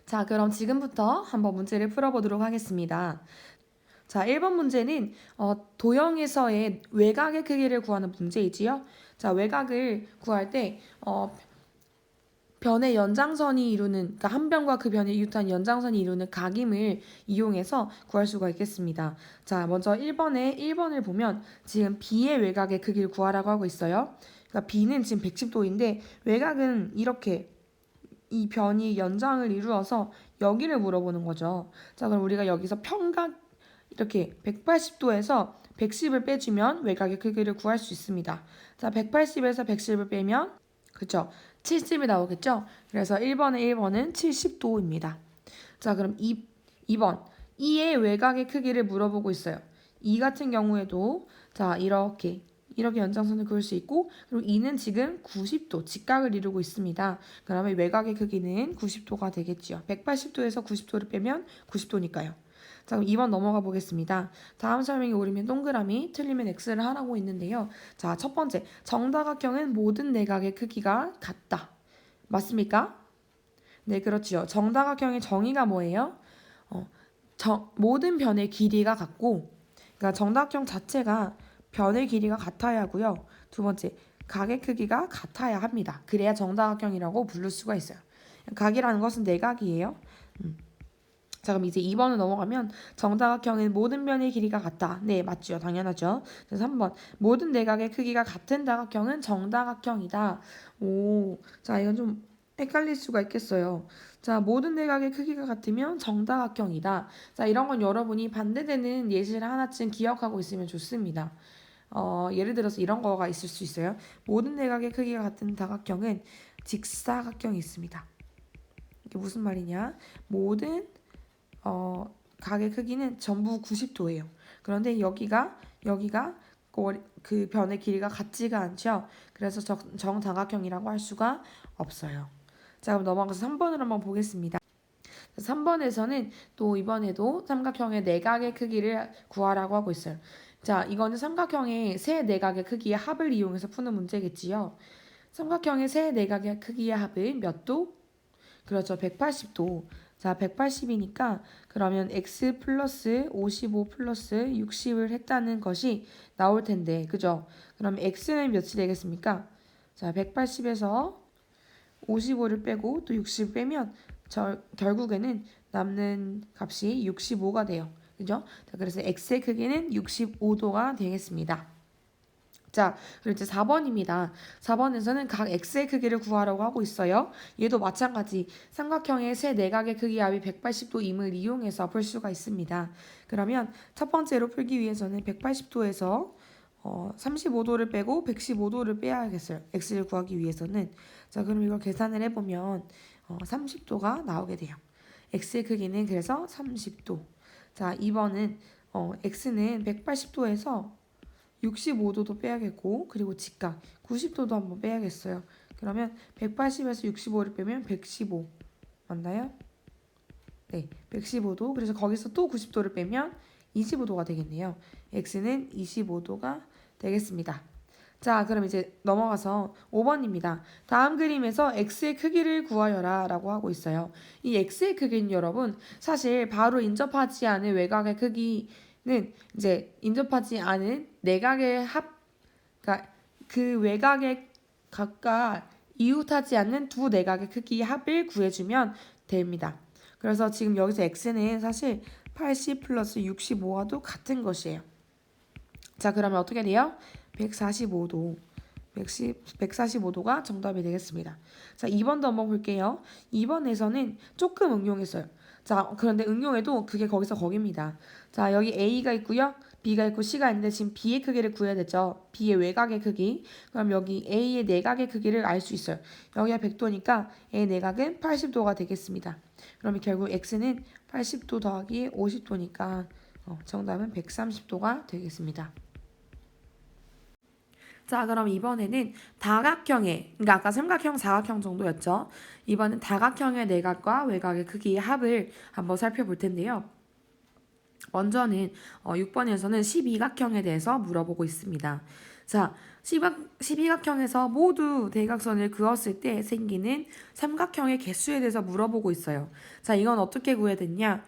자, 그럼 지금부터 한번 문제를 풀어보도록 하겠습니다. 자, 1번 문제는 도형에서의 외곽의 크기를 구하는 문제이지요. 자, 외곽을 구할 때 변의 연장선이 이루는, 그러니까 한 변과 그 변을 이웃한 연장선이 이루는 각임을 이용해서 구할 수가 있겠습니다. 자, 먼저 1번을 보면 지금 B의 외곽의 크기를 구하라고 하고 있어요. 그러니까 B는 지금 110도인데 외곽은 이렇게 이 변이 연장을 이루어서 여기를 물어보는 거죠. 자, 그럼 우리가 여기서 평각 이렇게 180도에서 110을 빼주면 외곽의 크기를 구할 수 있습니다. 자, 180에서 110을 빼면 그쵸? 70이 나오겠죠? 그래서 1번은 70도입니다. 자, 그럼 2번. 2의 외곽의 크기를 물어보고 있어요. 2 같은 경우에도 자, 이렇게 연장선을 그을 수 있고, 그리고 2는 지금 90도 직각을 이루고 있습니다. 그러면 외곽의 크기는 90도가 되겠지요. 180도에서 90도를 빼면 90도니까요. 자, 그럼 2번 넘어가 보겠습니다. 다음 설명이 옳으면 동그라미, 틀리면 X를 하라고 있는데요. 자, 첫 번째, 정다각형은 모든 내각의 크기가 같다. 맞습니까? 네, 그렇지요. 정다각형의 정의가 뭐예요? 모든 변의 길이가 같고, 그러니까 정다각형 자체가 변의 길이가 같아야 하고요. 두 번째, 각의 크기가 같아야 합니다. 그래야 정다각형이라고 부를 수가 있어요. 각이라는 것은 내각이에요. 자, 그럼 이제 2번을 넘어가면 정다각형은 모든 변의 길이가 같다. 네, 맞죠. 당연하죠. 그래서 3번 모든 내각의 크기가 같은 다각형은 정다각형이다. 오, 자, 이건 좀 헷갈릴 수가 있겠어요. 자, 모든 내각의 크기가 같으면 정다각형이다. 자, 이런 건 여러분이 반대되는 예시를 하나쯤 기억하고 있으면 좋습니다. 예를 들어서 이런 거가 있을 수 있어요. 모든 내각의 크기가 같은 다각형은 직사각형이 있습니다. 이게 무슨 말이냐? 모든 각의 크기는 전부 90도예요. 그런데 여기가 그 변의 길이가 같지가 않죠. 그래서 정다각형이라고 할 수가 없어요. 자, 그럼 넘어가서 3번으로 한번 보겠습니다. 3번에서는 또 이번에도 삼각형의 내각의 크기를 구하라고 하고 있어요. 자, 이거는 삼각형의 세 내각의 크기의 합을 이용해서 푸는 문제겠지요. 삼각형의 세 내각의 크기의 합은 몇 도? 그렇죠. 180도. 자, 180이니까 그러면 x 플러스 55 플러스 60을 했다는 것이 나올 텐데, 그죠? 그럼 x는 몇이 되겠습니까? 자, 180에서 55를 빼고 또 60을 빼면 결국에는 남는 값이 65가 돼요. 그죠? 자, 그래서 x의 크기는 65도가 되겠습니다. 자, 그리고 이제 4번입니다. 4번에서는 각 x의 크기를 구하라고 하고 있어요. 얘도 마찬가지 삼각형의 세 내각의 크기 합이 180도임을 이용해서 풀 수가 있습니다. 그러면 첫 번째로 풀기 위해서는 180도에서 35도를 빼고 115도를 빼야겠어요. x를 구하기 위해서는. 자, 그럼 이걸 계산을 해보면 30도가 나오게 돼요. x의 크기는 그래서 30도. 자, 2번은 x는 180도에서 65도도 빼야겠고, 그리고 직각 90도도 한번 빼야겠어요. 그러면 180에서 65를 빼면 115 맞나요? 네, 115도. 그래서 거기서 또 90도를 빼면 25도가 되겠네요. x는 25도가 되겠습니다. 자, 그럼 이제 넘어가서 5번입니다. 다음 그림에서 x의 크기를 구하여라 라고 하고 있어요. 이 x의 크기는 여러분 사실 바로 인접하지 않은 외곽의 크기는 이제 인접하지 않은 내각의 합, 그러니까 그 외곽의 각각 이웃하지 않는 두 내각의 크기의 합을 구해주면 됩니다. 그래서 지금 여기서 x는 사실 80 플러스 65와도 같은 것이에요. 자, 그러면 어떻게 돼요? 145도. 145도가 정답이 되겠습니다. 자, 2번도 한번 볼게요. 2번에서는 조금 응용했어요. 자, 그런데 응용해도 그게 거기서 거기입니다. 자, 여기 A가 있고요. B가 있고 C가 있는데 지금 B의 크기를 구해야 되죠. B의 외곽의 크기. 그럼 여기 A의 내각의 크기를 알 수 있어요. 여기가 100도니까 A의 내각은 80도가 되겠습니다. 그러면 결국 X는 80도 더하기 50도니까 정답은 130도가 되겠습니다. 자, 그럼 이번에는 다각형의, 그러니까 아까 삼각형, 사각형 정도였죠. 이번엔 다각형의 내각과 외곽의 크기의 합을 한번 살펴볼 텐데요. 먼저는 6번에서는 12각형에 대해서 물어보고 있습니다. 자, 십이각형에서 모두 대각선을 그었을 때 생기는 삼각형의 개수에 대해서 물어보고 있어요. 자, 이건 어떻게 구해야 되냐?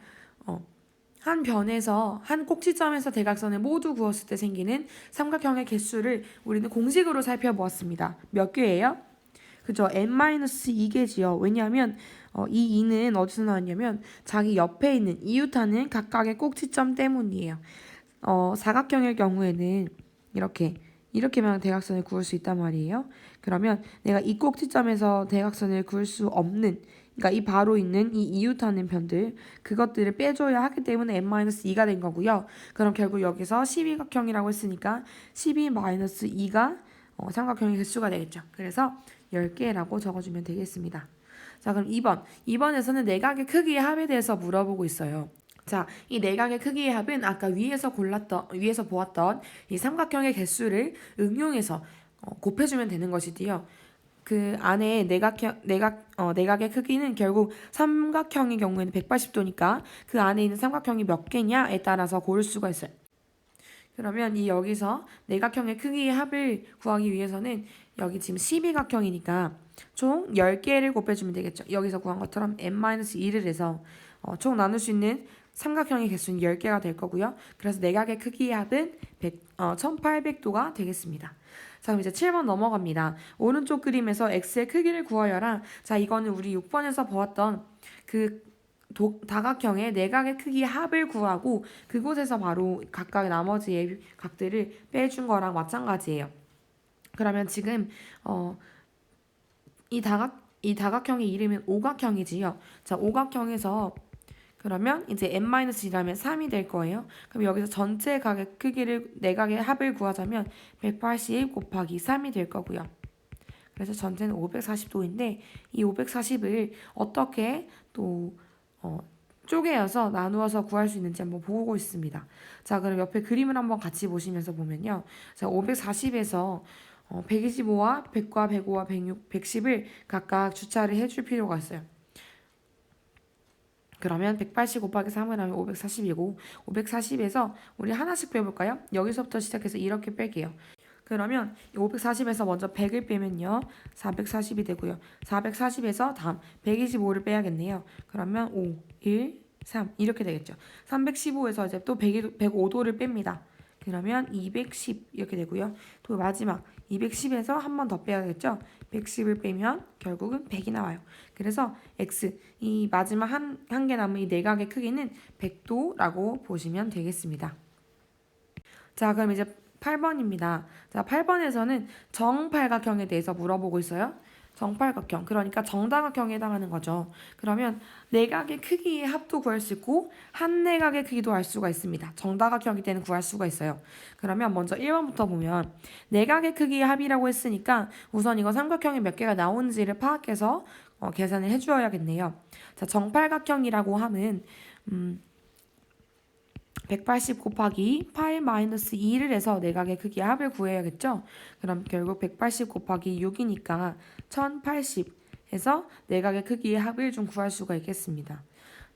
한 변에서 한 꼭지점에서 대각선을 모두 그었을 때 생기는 삼각형의 개수를 우리는 공식으로 살펴보았습니다. 몇 개예요? 그죠? n-2개지요. 왜냐하면 이 2는 어디서 나왔냐면 자기 옆에 있는 이웃하는 각각의 꼭지점 때문이에요. 사각형의 경우에는 이렇게만 대각선을 그을 수 있단 말이에요. 그러면 내가 이 꼭지점에서 대각선을 그을 수 없는, 그러니까 이 바로 있는 이 이웃하는 편들, 그것들을 빼줘야 하기 때문에 n-2가 된 거고요. 그럼 결국 여기서 12각형이라고 했으니까 12-2가 삼각형의 개수가 되겠죠. 그래서 10개라고 적어주면 되겠습니다. 자, 그럼 2번. 2번에서는 내각의 크기의 합에 대해서 물어보고 있어요. 자, 이 내각의 크기의 합은 아까 위에서 보았던 이 삼각형의 개수를 응용해서 곱해주면 되는 것이지요. 그 안에 내각의 크기는 결국 삼각형의 경우에는 180도니까 그 안에 있는 삼각형이 몇 개냐에 따라서 고를 수가 있어요. 그러면 여기서 내각형의 크기의 합을 구하기 위해서는 여기 지금 12각형이니까 총 10개를 곱해주면 되겠죠. 여기서 구한 것처럼 n-2를 해서 총 나눌 수 있는 삼각형의 개수는 10개가 될 거고요. 그래서 내각의 크기의 합은 1800도가 되겠습니다. 자, 그럼 이제 7번 넘어갑니다. 오른쪽 그림에서 x의 크기를 구하여라. 자, 이거는 우리 6번에서 보았던 그 다각형의 내각의 크기의 합을 구하고 그곳에서 바로 각각 나머지의 각들을 빼준 거랑 마찬가지예요. 그러면 지금 이 다각형의 이름은 오각형이지요. 자, 오각형에서 그러면 이제 n-1이라면 3이 될 거예요. 그럼 여기서 전체 각의 크기를 내각의 합을 구하자면 180 곱하기 3이 될 거고요. 그래서 전체는 540도인데 이 540을 어떻게 또 쪼개어서 나누어서 구할 수 있는지 한번 보고 있습니다. 자, 그럼 옆에 그림을 한번 같이 보시면서 보면요. 자, 540에서 125와 100과 105와 106, 110을 각각 주차를 해줄 필요가 있어요. 그러면 180 곱하기 3을 하면 540이고 540에서 우리 하나씩 빼볼까요? 여기서부터 시작해서 이렇게 뺄게요. 그러면 540에서 먼저 100을 빼면요. 440이 되고요. 440에서 다음 125를 빼야겠네요. 그러면 5, 1, 3 이렇게 되겠죠. 315에서 이제 또 105도를 뺍니다. 그러면 210 이렇게 되고요. 또 마지막 210에서 한 번 더 빼야겠죠. 110을 빼면 결국은 100이 나와요. 그래서 x 이 마지막 한 개 남은 이 내각의 크기는 100도라고 보시면 되겠습니다. 자, 그럼 이제 8번입니다. 자, 8번에서는 정팔각형에 대해서 물어보고 있어요. 정팔각형, 그러니까 정다각형에 해당하는 거죠. 그러면 내각의 크기의 합도 구할 수 있고 한 내각의 크기도 알 수가 있습니다. 정다각형일 때는 구할 수가 있어요. 그러면 먼저 1번부터 보면 내각의 크기의 합이라고 했으니까 우선 이거 삼각형이 몇 개가 나오는지를 파악해서 계산을 해주어야겠네요. 자, 정팔각형이라고 하면 180 곱하기 8-2를 해서 내각의 크기의 합을 구해야겠죠? 그럼 결국 180 곱하기 6이니까 1080 해서 내각의 크기의 합을 좀 구할 수가 있겠습니다.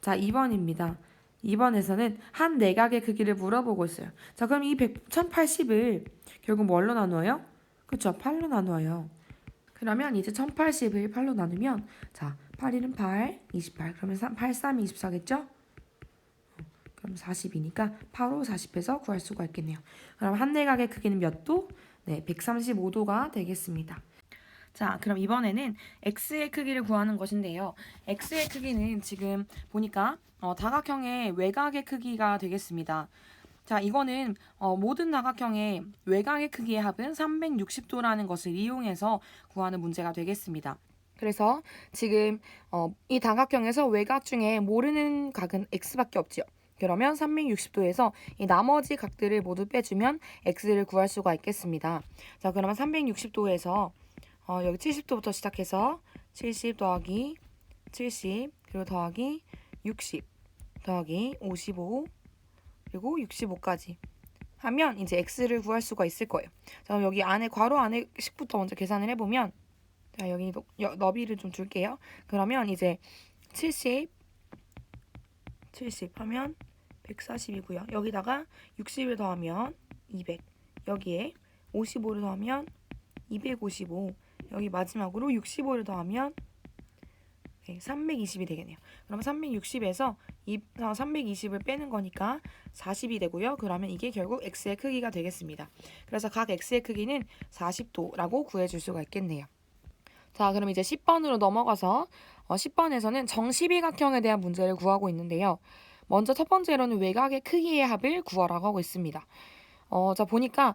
자, 2번입니다. 2번에서는 한 내각의 크기를 물어보고 있어요. 자, 그럼 이 1080을 결국 뭘로 나누어요? 그쵸? 8로 나누어요. 그러면 이제 1080을 8로 나누면 자, 8, 1은 8, 28. 그러면 8, 3이 24겠죠? 그럼 40이니까 8로 40해서 구할 수가 있겠네요. 그럼 한 내각의 크기는 몇 도? 네, 135도가 되겠습니다. 자, 그럼 이번에는 x의 크기를 구하는 것인데요. x의 크기는 지금 보니까 다각형의 외곽의 크기가 되겠습니다. 자, 이거는 모든 다각형의 외곽의 크기의 합은 360도라는 것을 이용해서 구하는 문제가 되겠습니다. 그래서 지금 이 다각형에서 외곽 중에 모르는 각은 x밖에 없지요. 그러면 360도에서 이 나머지 각들을 모두 빼주면 x를 구할 수가 있겠습니다. 자, 그러면 360도에서 여기 70도부터 시작해서 70 더하기 70 그리고 더하기 60 더하기 55 그리고 65까지 하면 이제 x를 구할 수가 있을 거예요. 자, 여기 안에 괄호 안에 식부터 먼저 계산을 해보면 자, 여기 너비를 좀 줄게요. 그러면 이제 70 하면 140이고요. 여기다가 60을 더하면 200. 여기에 55를 더하면 255, 여기 마지막으로 65를 더하면 320이 되겠네요. 그럼 360에서 320을 빼는 거니까 40이 되고요. 그러면 이게 결국 x의 크기가 되겠습니다. 그래서 각 x의 크기는 40도라고 구해줄 수가 있겠네요. 자, 그럼 이제 10번으로 넘어가서 10번에서는 정십이각형에 대한 문제를 구하고 있는데요. 먼저 첫 번째로는 외곽의 크기의 합을 구하라고 하고 있습니다. 자, 보니까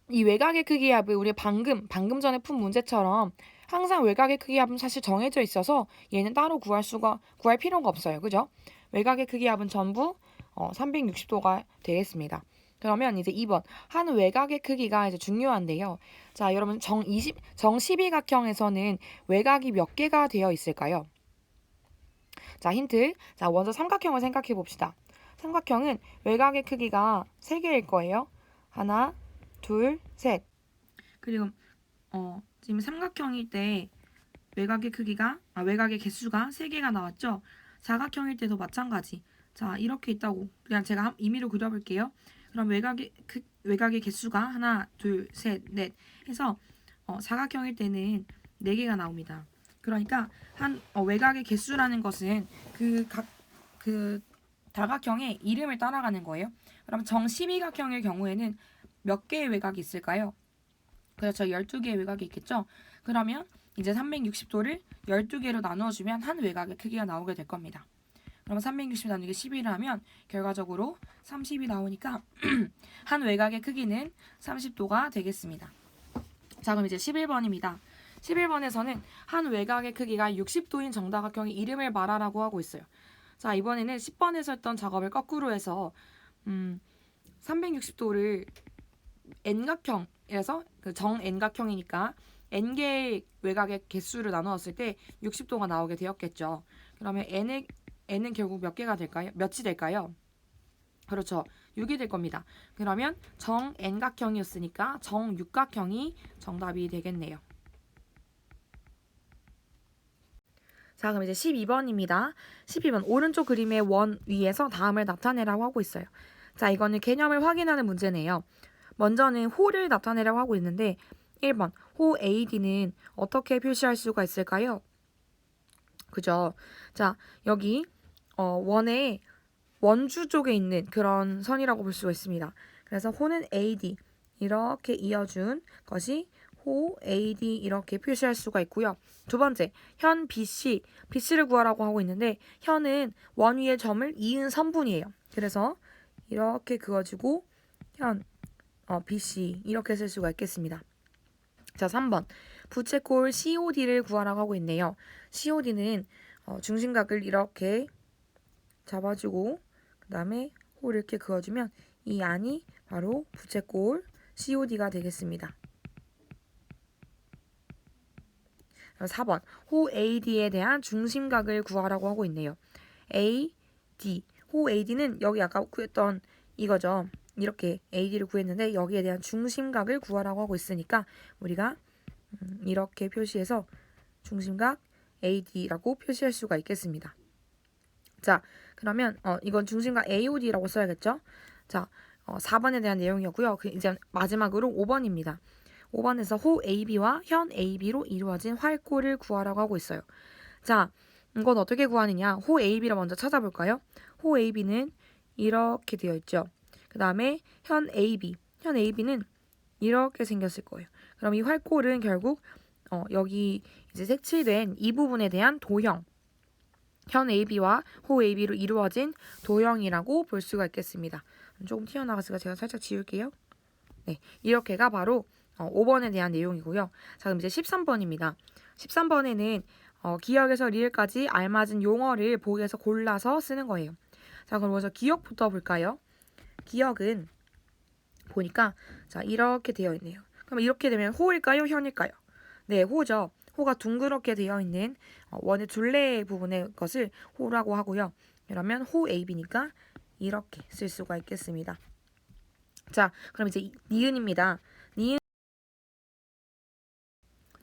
이 외곽의 크기의 합을 우리 방금 전에 푼 문제처럼 항상 외곽의 크기의 합은 사실 정해져 있어서 얘는 따로 구할 필요가 없어요. 그죠? 외곽의 크기의 합은 전부 360도가 되겠습니다. 그러면 이제 2번 한 외곽의 크기가 이제 중요한데요. 자, 여러분 정십이각형에서는 외곽이 몇 개가 되어 있을까요? 자, 힌트. 자, 먼저 삼각형을 생각해 봅시다. 삼각형은 외곽의 크기가 3개일 거예요. 하나, 둘, 셋. 그리고 지금 삼각형일 때 외곽의 개수가 3개가 나왔죠? 사각형일 때도 마찬가지. 자, 이렇게 있다고 그냥 제가 임의로 그려볼게요. 그럼 외곽의 개수가 하나, 둘, 셋, 넷 해서 사각형일 때는 4개가 나옵니다. 그러니까 외곽의 개수라는 것은 그 다각형의 이름을 따라가는 거예요. 그럼 정십이각형의 경우에는 몇 개의 외곽이 있을까요? 그렇죠. 12개의 외곽이 있겠죠. 그러면 이제 360도를 12개로 나누어주면 한 외곽의 크기가 나오게 될 겁니다. 그러면 360 나누기 11을 하면 결과적으로 30이 나오니까 한 외곽의 크기는 30도가 되겠습니다. 자, 그럼 이제 11번입니다. 11번에서는 한 외곽의 크기가 60도인 정다각형의 이름을 말하라고 하고 있어요. 자, 이번에는 10번에서 했던 작업을 거꾸로 해서 360도를 n각형에서 정 n각형이니까 n개의 외곽의 개수를 나누었을 때 60도가 나오게 되었겠죠. 그러면 n은 결국 몇 개가 될까요? 몇이 될까요? 그렇죠. 6이 될 겁니다. 그러면 정 n각형이었으니까 정 육각형이 정답이 되겠네요. 자, 그럼 이제 12번입니다. 12번 오른쪽 그림의 원 위에서 다음을 나타내라고 하고 있어요. 자, 이거는 개념을 확인하는 문제네요. 먼저는 호를 나타내라고 하고 있는데 1번 호 AD는 어떻게 표시할 수가 있을까요? 그죠? 자, 여기 원의 원주 쪽에 있는 그런 선이라고 볼 수가 있습니다. 그래서 호는 AD 이렇게 이어준 것이 호 AD 이렇게 표시할 수가 있고요. 두 번째, 현 BC를 구하라고 하고 있는데 현은 원 위에 점을 이은 선분이에요. 그래서 이렇게 그어지고 현 BC 이렇게 쓸 수가 있겠습니다. 자, 3번 부채꼴 COD를 구하라고 하고 있네요. COD는 중심각을 이렇게 잡아주고 그 다음에 호를 이렇게 그어주면 이 안이 바로 부채꼴 COD가 되겠습니다. 4번 호 AD에 대한 중심각을 구하라고 하고 있네요. AD 호 AD는 여기 아까 구했던 이거죠. 이렇게 AD를 구했는데 여기에 대한 중심각을 구하라고 하고 있으니까 우리가 이렇게 표시해서 중심각 AD라고 표시할 수가 있겠습니다. 자, 그러면 이건 중심각 AOD라고 써야겠죠? 자, 4번에 대한 내용이었고요. 이제 마지막으로 5번입니다. 5번에서 호 AB와 현 AB로 이루어진 활골을 구하라고 하고 있어요. 자, 이건 어떻게 구하느냐? 호 AB를 먼저 찾아볼까요? 호 AB는 이렇게 되어 있죠. 그 다음에 현 AB는 이렇게 생겼을 거예요. 그럼 이 활골은 결국 여기 이제 색칠된 이 부분에 대한 도형, 현 AB와 호 AB로 이루어진 도형이라고 볼 수가 있겠습니다. 조금 튀어나갔으니까 제가 살짝 지울게요. 네, 이렇게가 바로 5번에 대한 내용이고요. 자, 그럼 이제 13번입니다. 13번에는 기역에서 리을까지 알맞은 용어를 보기에서 골라서 쓰는 거예요. 자, 그럼 먼저 기역부터 볼까요? 기역은 보니까 자, 이렇게 되어 있네요. 그럼 이렇게 되면 호일까요? 현일까요? 네, 호죠. 호가 둥그렇게 되어 있는 원의 둘레 부분의 것을 호라고 하고요. 그러면 호 AB니까 이렇게 쓸 수가 있겠습니다. 자, 그럼 이제 니은입니다. 니은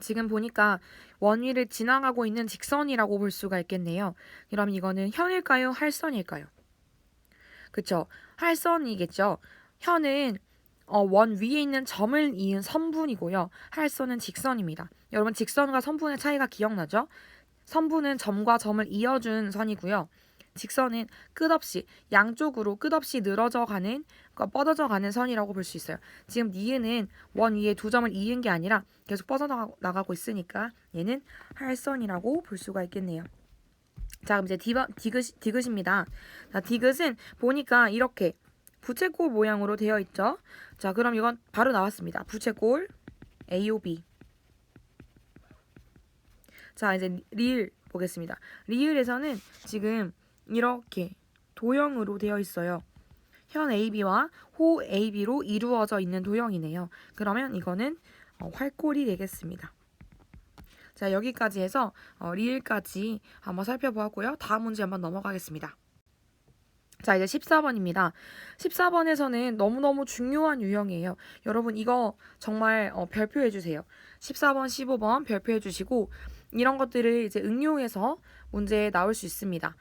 지금 보니까 원위를 지나가고 있는 직선이라고 볼 수가 있겠네요. 그럼 이거는 현일까요? 할선일까요? 그쵸? 할선이겠죠. 현은 원 위에 있는 점을 이은 선분이고요. 할선은 직선입니다. 여러분 직선과 선분의 차이가 기억나죠? 선분은 점과 점을 이어준 선이고요. 직선은 끝없이 양쪽으로 끝없이 늘어져 가는 그러니까 뻗어져 가는 선이라고 볼 수 있어요. 지금 니은은 원 위에 두 점을 이은 게 아니라 계속 뻗어나가고 있으니까 얘는 할선이라고 볼 수가 있겠네요. 자, 그럼 이제 디귿입니다. 자, 디귿은 보니까 이렇게 부채꼴 모양으로 되어 있죠. 자, 그럼 이건 바로 나왔습니다. 부채꼴 AOB. 자, 이제 리을 보겠습니다. 리을에서는 지금 이렇게 도형으로 되어 있어요. 현 AB와 호 AB로 이루어져 있는 도형이네요. 그러면 이거는 활꼴이 되겠습니다. 자, 여기까지 해서 리을까지 한번 살펴보았고요. 다음 문제 한번 넘어가겠습니다. 자, 이제 14번입니다. 14번에서는 너무너무 중요한 유형이에요. 여러분 이거 정말 별표해 주세요. 14번, 15번 별표해 주시고 이런 것들을 이제 응용해서 문제에 나올 수 있습니다.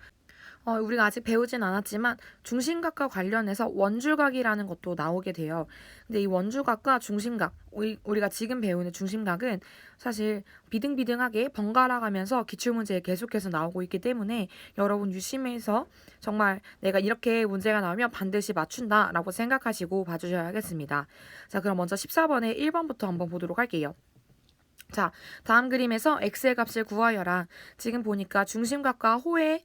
우리가 아직 배우진 않았지만 중심각과 관련해서 원주각이라는 것도 나오게 돼요. 근데 이 원주각과 중심각, 우리가 지금 배우는 중심각은 사실 비등비등하게 번갈아 가면서 기출문제에 계속해서 나오고 있기 때문에 여러분 유심해서 정말 내가 이렇게 문제가 나오면 반드시 맞춘다라고 생각하시고 봐주셔야겠습니다. 자, 그럼 먼저 14번의 1번부터 한번 보도록 할게요. 자, 다음 그림에서 x의 값을 구하여라. 지금 보니까 중심각과 호의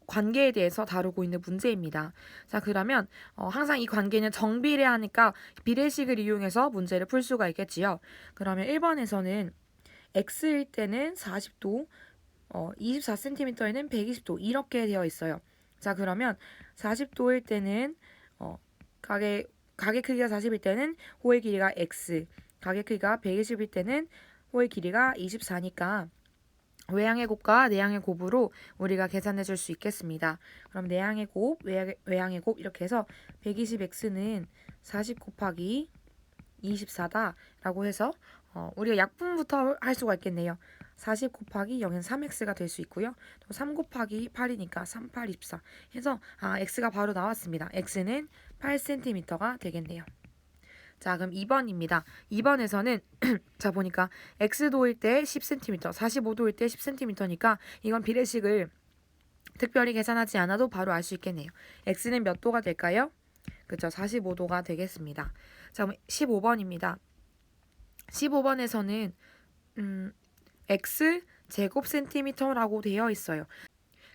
관계에 대해서 다루고 있는 문제입니다. 자, 그러면 항상 이 관계는 정비례하니까 비례식을 이용해서 문제를 풀 수가 있겠지요. 그러면 1번에서는 x일 때는 40도, 24cm에는 120도 이렇게 되어 있어요. 자, 그러면 40도일 때는 각의 크기가 40일 때는 호의 길이가 x, 각의 크기가 120일 때는 호의 길이가 24니까 외양의 곱과 내양의 곱으로 우리가 계산해 줄 수 있겠습니다. 그럼 내양의 곱, 외양의 곱 이렇게 해서 120x는 40 곱하기 24다 라고 해서 우리가 약분부터 할 수가 있겠네요. 40 곱하기 0은 3x가 될 수 있고요. 또 3 곱하기 8이니까 3, 8, 24 해서 x가 바로 나왔습니다. x는 8cm가 되겠네요. 자, 그럼 2번입니다. 2번에서는 자, 보니까 x도일 때 10cm, 45도일 때 10cm니까 이건 비례식을 특별히 계산하지 않아도 바로 알 수 있겠네요. x는 몇 도가 될까요? 그렇죠. 45도가 되겠습니다. 자, 그럼 15번입니다. 15번에서는 x 제곱 센티미터라고 되어 있어요.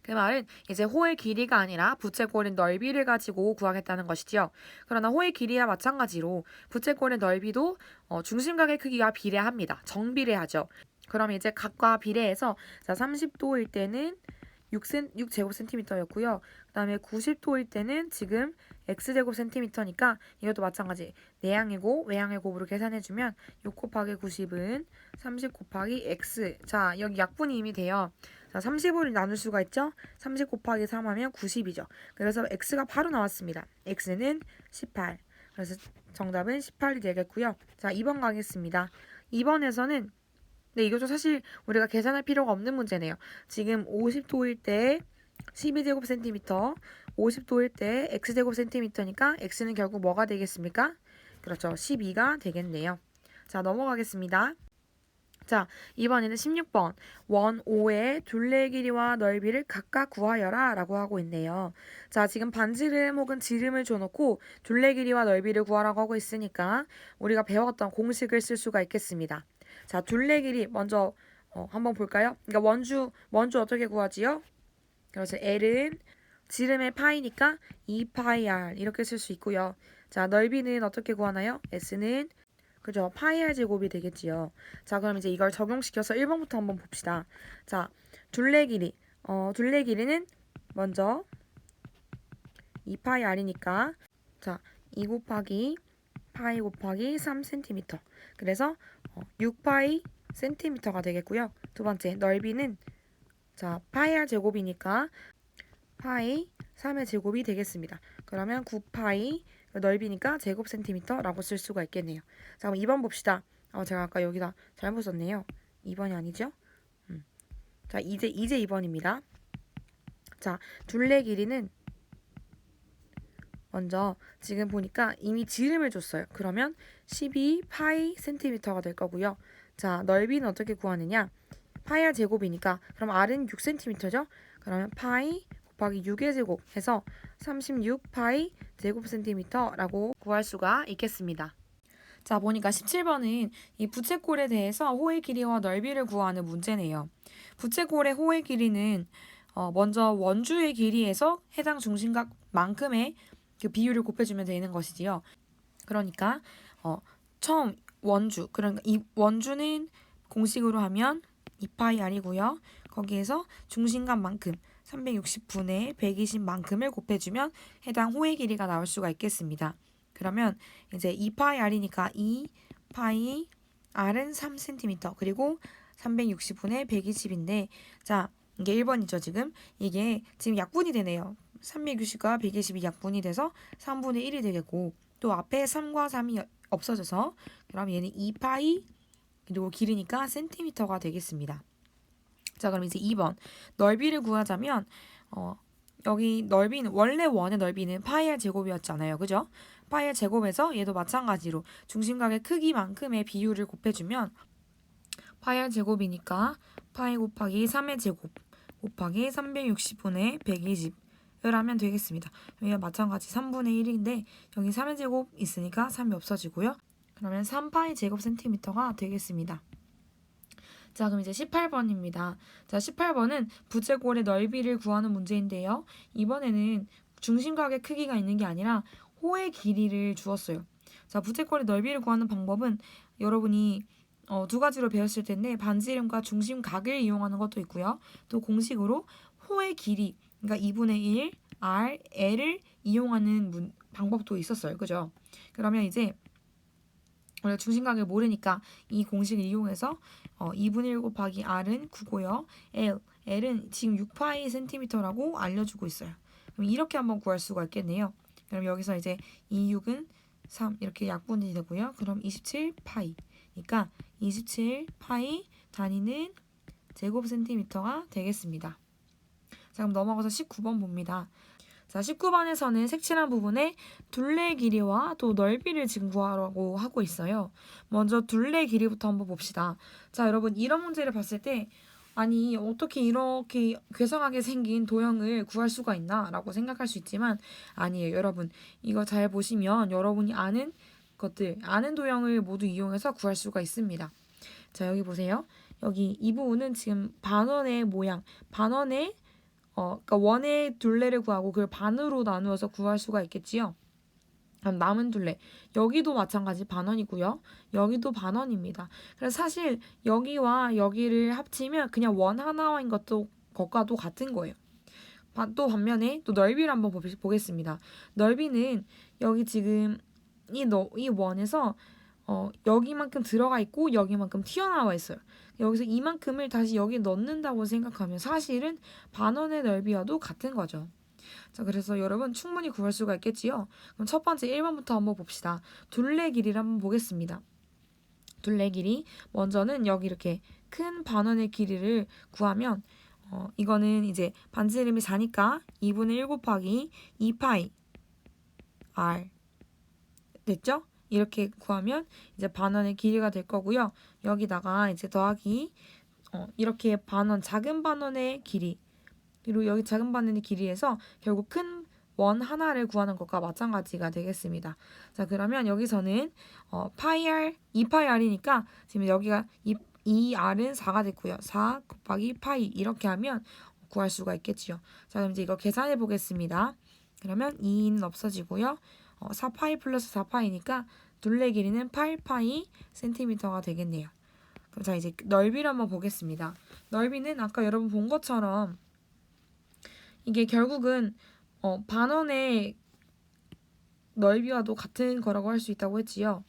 그 말은 이제 호의 길이가 아니라 부채꼴의 넓이를 가지고 구하겠다는 것이지요. 그러나 호의 길이와 마찬가지로 부채꼴의 넓이도 중심각의 크기와 비례합니다. 정비례하죠. 그럼 이제 각과 비례해서 30도일 때는 6제곱센티미터였고요. 그 다음에 90도일 때는 지금 x제곱센티미터니까 이것도 마찬가지 내양의 곱, 외양의 곱으로 계산해주면 6 곱하기 90은 30 곱하기 x. 자, 여기 약분이 이미 돼요. 자, 35를 나눌 수가 있죠? 30 곱하기 3하면 90이죠. 그래서 x가 바로 나왔습니다. x는 18. 그래서 정답은 18이 되겠고요. 자, 2번 가겠습니다. 2번에서는 네, 이것도 사실 우리가 계산할 필요가 없는 문제네요. 지금 50도일 때 12제곱센티미터, 50도일 때 x제곱센티미터니까 x는 결국 뭐가 되겠습니까? 그렇죠. 12가 되겠네요. 자, 넘어가겠습니다. 자, 이번에는 16번. 원 O의 둘레 길이와 넓이를 각각 구하여라 라고 하고 있네요. 자, 지금 반지름 혹은 지름을 줘놓고 둘레 길이와 넓이를 구하라고 하고 있으니까 우리가 배웠던 공식을 쓸 수가 있겠습니다. 자, 둘레 길이 먼저 한번 볼까요? 그러니까 원주 어떻게 구하지요? 그래서 L은 지름의 파이니까 2파이 R 이렇게 쓸 수 있고요. 자, 넓이는 어떻게 구하나요? S는 그죠? 파이 R 제곱이 되겠지요. 자, 그럼 이제 이걸 적용시켜서 1번부터 한번 봅시다. 자, 둘레 길이. 둘레 길이는 먼저 2파이 R이니까 자, 2 곱하기 파이 곱하기 3cm. 그래서 6파이 cm가 되겠고요. 두 번째, 넓이는 자, 파이 R 제곱이니까 파이 3의 제곱이 되겠습니다. 그러면 9파이 넓이니까 제곱 센티미터라고 쓸 수가 있겠네요. 자, 그럼 2번 봅시다. 제가 아까 여기다 잘못 썼네요. 2번이 아니죠? 자, 이제 2번입니다. 자, 둘레 길이는 먼저 지금 보니까 이미 지름을 줬어요. 그러면 12 파이 센티미터가 될 거고요. 자, 넓이는 어떻게 구하느냐? 파이 r 제곱이니까 그럼 r은 6cm죠? 그러면 파이 곱하기 6의 제곱 해서 36 파이 제곱 센티미터라고 구할 수가 있겠습니다. 자, 보니까 17번은 이 부채꼴에 대해서 호의 길이와 넓이를 구하는 문제네요. 부채꼴의 호의 길이는 먼저 원주의 길이에서 해당 중심각만큼의 그 비율을 곱해주면 되는 것이지요. 그러니까 처음 원주, 그러니까 이 원주는 공식으로 하면 2파이 r이고요. 거기에서 중심각만큼 360분의 120만큼을 곱해주면 해당 호의 길이가 나올 수가 있겠습니다. 그러면 이제 2파이 r이니까 2파이 r은 3cm 그리고 360분의 120인데 자 이게 1번이죠 지금. 이게 지금 약분이 되네요. 360과 120이 약분이 돼서 3분의 1이 되겠고 또 앞에 3과 3이 없어져서 그럼 얘는 2파이 그리고 길이니까 센티미터가 되겠습니다. 자 그럼 이제 2번 넓이를 구하자면 여기 넓이는 원래 원의 넓이는 파이 r 제곱이었잖아요. 그죠? 파이 r 제곱에서 얘도 마찬가지로 중심각의 크기만큼의 비율을 곱해주면 파이 r 제곱이니까 파이 곱하기 3의 제곱 곱하기 360분의 120을 하면 되겠습니다. 여기가 마찬가지 3분의 1인데 여기 3의 제곱 있으니까 3이 없어지고요. 그러면 3파이 제곱 센티미터가 되겠습니다. 자 그럼 이제 18번입니다. 자 18번은 부채꼴의 넓이를 구하는 문제인데요. 이번에는 중심각의 크기가 있는 게 아니라 호의 길이를 주었어요. 자 부채꼴의 넓이를 구하는 방법은 여러분이 두 가지로 배웠을 텐데 반지름과 중심각을 이용하는 것도 있고요. 또 공식으로 호의 길이 그러니까 2분의 1 r, l을 이용하는 방법도 있었어요. 그죠? 그러면 이제 우리가 중심각을 모르니까 이 공식을 이용해서 2분의 1 곱하기 r은 9고요. l은 지금 6파이 센티미터라고 알려주고 있어요. 그럼 이렇게 한번 구할 수가 있겠네요. 그럼 여기서 이제 2, 6은 3 이렇게 약분이 되고요. 그럼 27파이 그러니까 27파이 단위는 제곱 센티미터가 되겠습니다. 자 그럼 넘어가서 19번 봅니다. 자 19번에서는 색칠한 부분에 둘레 길이와 또 넓이를 지금 구하라고 하고 있어요. 먼저 둘레 길이부터 한번 봅시다. 자 여러분 이런 문제를 봤을 때 아니 어떻게 이렇게 괴상하게 생긴 도형을 구할 수가 있나 라고 생각할 수 있지만 아니에요. 여러분 이거 잘 보시면 여러분이 아는 것들 아는 도형을 모두 이용해서 구할 수가 있습니다. 자 여기 보세요. 여기 이 부분은 지금 반원의 모양 반원의 그러니까 원의 둘레를 구하고 그걸 반으로 나누어서 구할 수가 있겠지요. 그럼 남은 둘레 여기도 마찬가지 반원이고요. 여기도 반원입니다. 그래서 사실 여기와 여기를 합치면 그냥 원 하나인 것과도 같은 거예요. 또 반면에 또 넓이를 한번 보겠습니다. 넓이는 여기 지금 이 원에서 여기만큼 들어가 있고 여기만큼 튀어나와 있어요. 여기서 이만큼을 다시 여기 넣는다고 생각하면 사실은 반원의 넓이와도 같은 거죠. 자, 그래서 여러분 충분히 구할 수가 있겠지요. 그럼 첫 번째 1번부터 한번 봅시다. 둘레 길이를 한번 보겠습니다. 둘레 길이 먼저는 여기 이렇게 큰 반원의 길이를 구하면 이거는 이제 반지름이 4니까 2분의 1 곱하기 2파이 r 됐죠? 이렇게 구하면 이제 반원의 길이가 될 거고요. 여기다가 이제 더하기 이렇게 반원 작은 반원의 길이 그리고 여기 작은 반원의 길이에서 결국 큰 원 하나를 구하는 것과 마찬가지가 되겠습니다. 자 그러면 여기서는 파이 r 2파이 r이니까 지금 여기가 2r은 4가 됐고요. 4 곱하기 파이 이렇게 하면 구할 수가 있겠지요. 자 그럼 이제 이거 계산해 보겠습니다. 그러면 2는 없어지고요. 4파이 플러스 4파이니까 둘레 길이는 8파이 센티미터가 되겠네요. 그럼 자 이제 넓이를 한번 보겠습니다. 넓이는 아까 여러분 본 것처럼 이게 결국은 반원의 넓이와도 같은 거라고 할 수 있다고 했지요.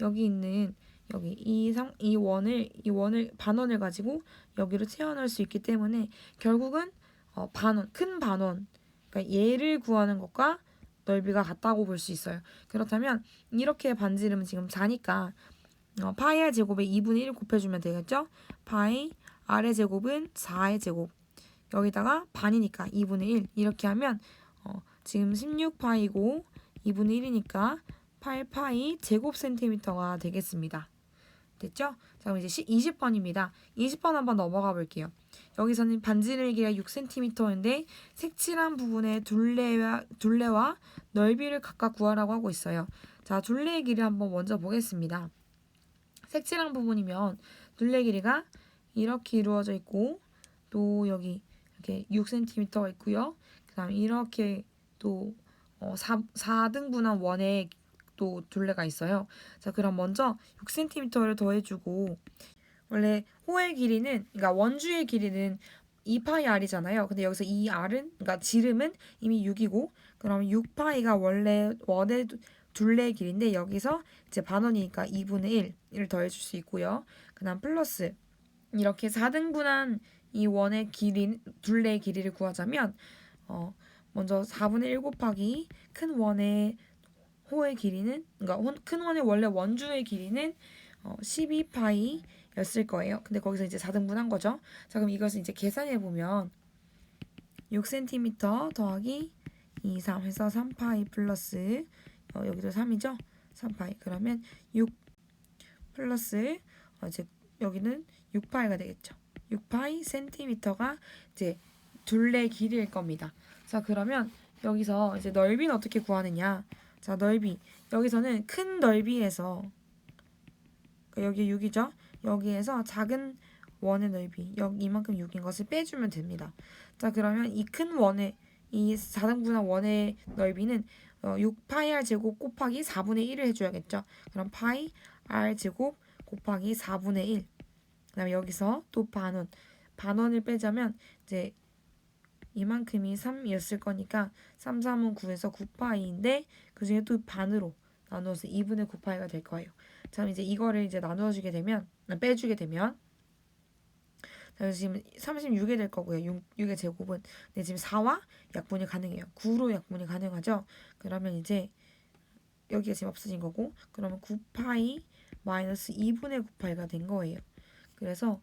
여기 있는 여기 이 원을 반원을 가지고 여기로 채워넣을 수 있기 때문에 결국은 큰 반원 그러니까 얘를 구하는 것과 넓이가 같다고 볼 수 있어요. 그렇다면 이렇게 반지름은 지금 4니까 파이 r 제곱에 2분의 1 곱해주면 되겠죠? 파이 r의 제곱은 4의 제곱 여기다가 반이니까 2분의 1 이렇게 하면 지금 16파이고 2분의 1이니까 8파이 제곱센티미터가 되겠습니다. 됐죠? 자, 그럼 이제 20번입니다. 20번 한번 넘어가 볼게요. 여기서는 반지름의 길이가 6cm인데 색칠한 부분의 둘레와 넓이를 각각 구하라고 하고 있어요. 자, 둘레의 길이 한번 먼저 보겠습니다. 색칠한 부분이면 둘레 길이가 이렇게 이루어져 있고 또 여기 이렇게 6cm가 있고요. 그 다음에 이렇게 또 4등분한 원의 또 둘레가 있어요. 자, 그럼 먼저 6cm를 더해주고 원래 호의 길이는 그러니까 원주의 길이는 2파이 r이잖아요. 근데 여기서 이 r은 그러니까 지름은 이미 6이고 그럼 6파이가 원래 원의 둘레의 길인데 여기서 이제 반원이니까 2분의 1을 더해줄 수 있고요. 그 다음 플러스 이렇게 4등분한 이 원의 길이 둘레의 길이를 구하자면 먼저 4분의 1 곱하기 큰 원의 호의 길이는 그러니까 큰 원의 원래 원주의 길이는 12파이였을 거예요. 근데 거기서 이제 4등분한 거죠. 자, 그럼 이것을 이제 계산해 보면 6cm 더하기 2, 3 해서 3파이 플러스 여기도 3이죠? 3파이. 그러면 6 플러스 이제 여기는 6파이가 되겠죠. 6파이 센티미터가 이제 둘레 길이일 겁니다. 자, 그러면 여기서 이제 넓이는 어떻게 구하느냐? 자, 넓이. 여기서는 큰 넓이에서 여기 6이죠? 여기에서 작은 원의 넓이 여기 이만큼 6인 것을 빼주면 됩니다. 자, 그러면 이 큰 원의 이 4등분한 원의 넓이는 6파이 r 제곱 곱하기 4분의 1을 해줘야겠죠. 그럼 파이 r 제곱 곱하기 4분의 1. 그 다음에 여기서 또 반원을 빼자면 이제 이만큼이 3이었을 거니까 3, 3은 9에서 9파이인데 그 중에 또 반으로 나누어서 2분의 9파이가 될 거예요. 자, 이제 이거를 이제 나누어주게 되면 빼주게 되면 자, 지금 36이 될 거고요. 6의 제곱은 근데 지금 4와 약분이 가능해요. 9로 약분이 가능하죠. 그러면 이제 여기가 지금 없어진 거고 그러면 9파이 마이너스 2분의 9파이가 된 거예요. 그래서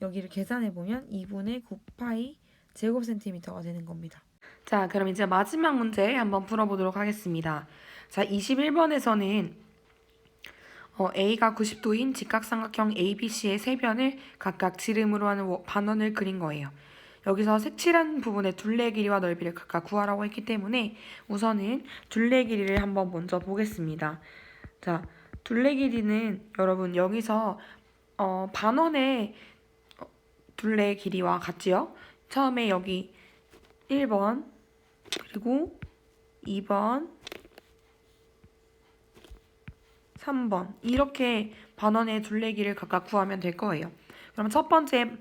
여기를 계산해 보면 2분의 9파이 제곱 센티미터가 되는 겁니다. 자, 그럼 이제 마지막 문제 한번 풀어보도록 하겠습니다. 자, 21번에서는 A가 90도인 직각삼각형 ABC의 세 변을 각각 지름으로 하는 반원을 그린 거예요. 여기서 색칠한 부분의 둘레 길이와 넓이를 각각 구하라고 했기 때문에 우선은 둘레 길이를 한번 먼저 보겠습니다. 자, 둘레 길이는 여러분 여기서 반원의 둘레 길이와 같지요? 처음에 여기 1번 그리고 2번 3번 이렇게 반원의 둘레길을 각각 구하면 될 거예요. 그럼 첫 번째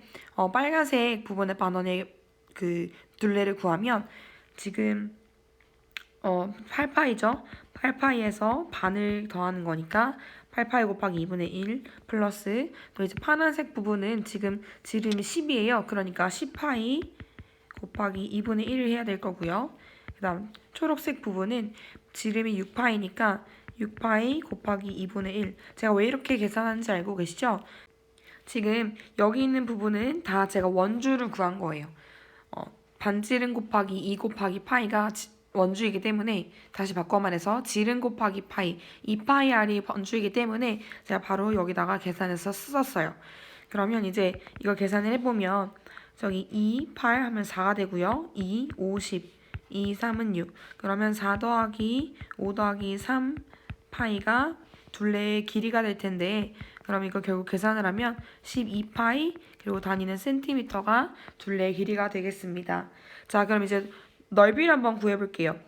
빨간색 부분의 반원의 그 둘레를 구하면 지금 8파이죠. 8파이에서 반을 더하는 거니까 8파이 곱하기 2분의 1 플러스 또 이제 파란색 부분은 지금 지름이 10이에요. 그러니까 10파이 곱하기 2분의 1을 해야 될 거고요. 그 다음 초록색 부분은 지름이 6파이니까 6파이 곱하기 2분의 1. 제가 왜 이렇게 계산하는지 알고 계시죠? 지금 여기 있는 부분은 다 제가 원주를 구한 거예요. 반지름 곱하기 2 곱하기 파이가 원주이기 때문에 다시 바꿔 말해서 지름 곱하기 파이 2파이 r이 원주이기 때문에 제가 바로 여기다가 계산해서 썼어요. 그러면 이제 이거 계산을 해보면 저기 2, 8 하면 4가 되고요. 2, 5, 10, 2, 3은 6. 그러면 4 더하기 5 더하기 3 파이가 둘레의 길이가 될 텐데 그럼 이거 결국 계산을 하면 12파이 그리고 다니는 센티미터가 둘레의 길이가 되겠습니다. 자, 그럼 이제 넓이를 한번 구해볼게요.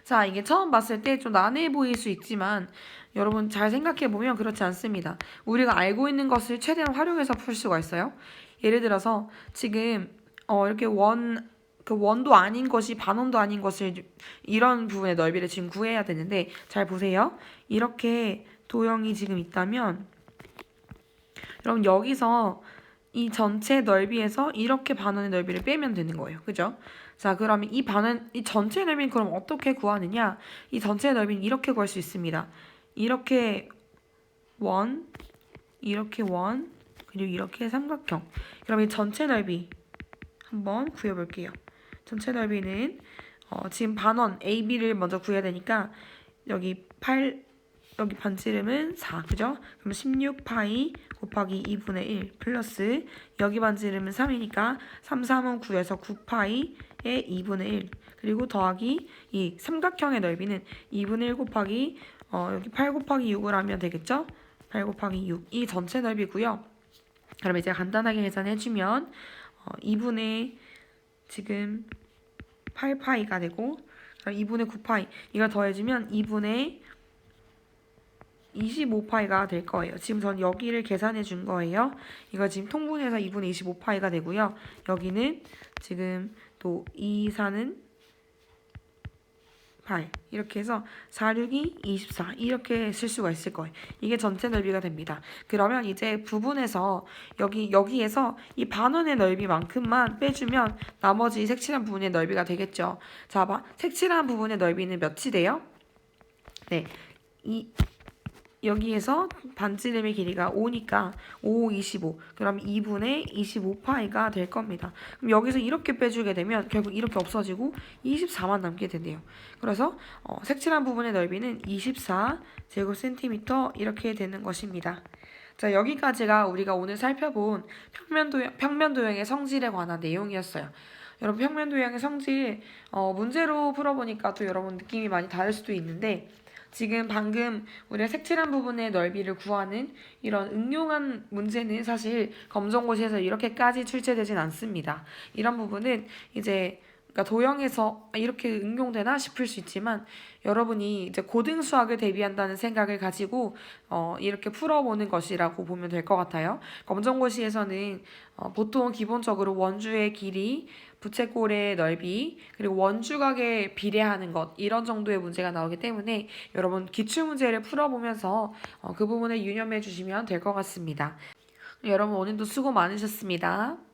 자, 이게 처음 봤을 때 좀 난해해 보일 수 있지만 여러분 잘 생각해보면 그렇지 않습니다. 우리가 알고 있는 것을 최대한 활용해서 풀 수가 있어요. 예를 들어서 지금 이렇게 원도 아닌 것이 반원도 아닌 것을 이런 부분의 넓이를 지금 구해야 되는데 잘 보세요. 이렇게 도형이 지금 있다면 여러분 여기서 이 전체 넓이에서 이렇게 반원의 넓이를 빼면 되는 거예요. 그죠? 자, 그러면 이 전체 넓이는 그럼 어떻게 구하느냐? 이 전체 넓이는 이렇게 구할 수 있습니다. 이렇게 원, 그리고 이렇게 삼각형. 그럼 이 전체 넓이 한번 구해볼게요. 전체 넓이는 지금 반원 AB를 먼저 구해야 되니까 여기 8 여기 반지름은 4 그죠? 그럼 16파이 곱하기 2분의 1 플러스 여기 반지름은 3이니까 3, 3은 9에서 9파이의 2분의 1 그리고 더하기 이 삼각형의 넓이는 2분의 1 곱하기 여기 8 곱하기 6을 하면 되겠죠? 8 곱하기 6 이 전체 넓이고요. 그럼 이제 간단하게 계산해주면 2분의 지금 8파이가 되고 2분의 9파이 이걸 더해주면 2분의 25파이가 될 거예요. 지금 전 여기를 계산해 준 거예요. 이거 지금 통분해서 2분의 25파이가 되고요. 여기는 지금 또 2, 4는 8 이렇게 해서 4, 6이 24 이렇게 쓸 수가 있을 거예요. 이게 전체 넓이가 됩니다. 그러면 이제 부분에서 여기에서 이 반원의 넓이만큼만 빼주면 나머지 색칠한 부분의 넓이가 되겠죠. 자, 봐. 색칠한 부분의 넓이는 몇이 돼요? 네. 여기에서 반지름의 길이가 5니까 5, 25 그럼 2분의 25파이가 될 겁니다. 그럼 여기서 이렇게 빼주게 되면 결국 이렇게 없어지고 24만 남게 된대요. 그래서 색칠한 부분의 넓이는 24제곱센티미터 이렇게 되는 것입니다. 자, 여기까지가 우리가 오늘 살펴본 평면도형의 성질에 관한 내용이었어요. 여러분 평면도형의 성질 문제로 풀어보니까 또 여러분 느낌이 많이 다를 수도 있는데 지금 방금 우리가 색칠한 부분의 넓이를 구하는 이런 응용한 문제는 사실 검정고시에서 이렇게까지 출제되진 않습니다. 이런 부분은 이제 그러니까 도형에서 이렇게 응용되나 싶을 수 있지만 여러분이 이제 고등 수학을 대비한다는 생각을 가지고 이렇게 풀어보는 것이라고 보면 될 것 같아요. 검정고시에서는 보통 기본적으로 원주의 길이, 부채꼴의 넓이, 그리고 원주각에 비례하는 것 이런 정도의 문제가 나오기 때문에 여러분 기출문제를 풀어보면서 그 부분을 유념해 주시면 될 것 같습니다. 여러분 오늘도 수고 많으셨습니다.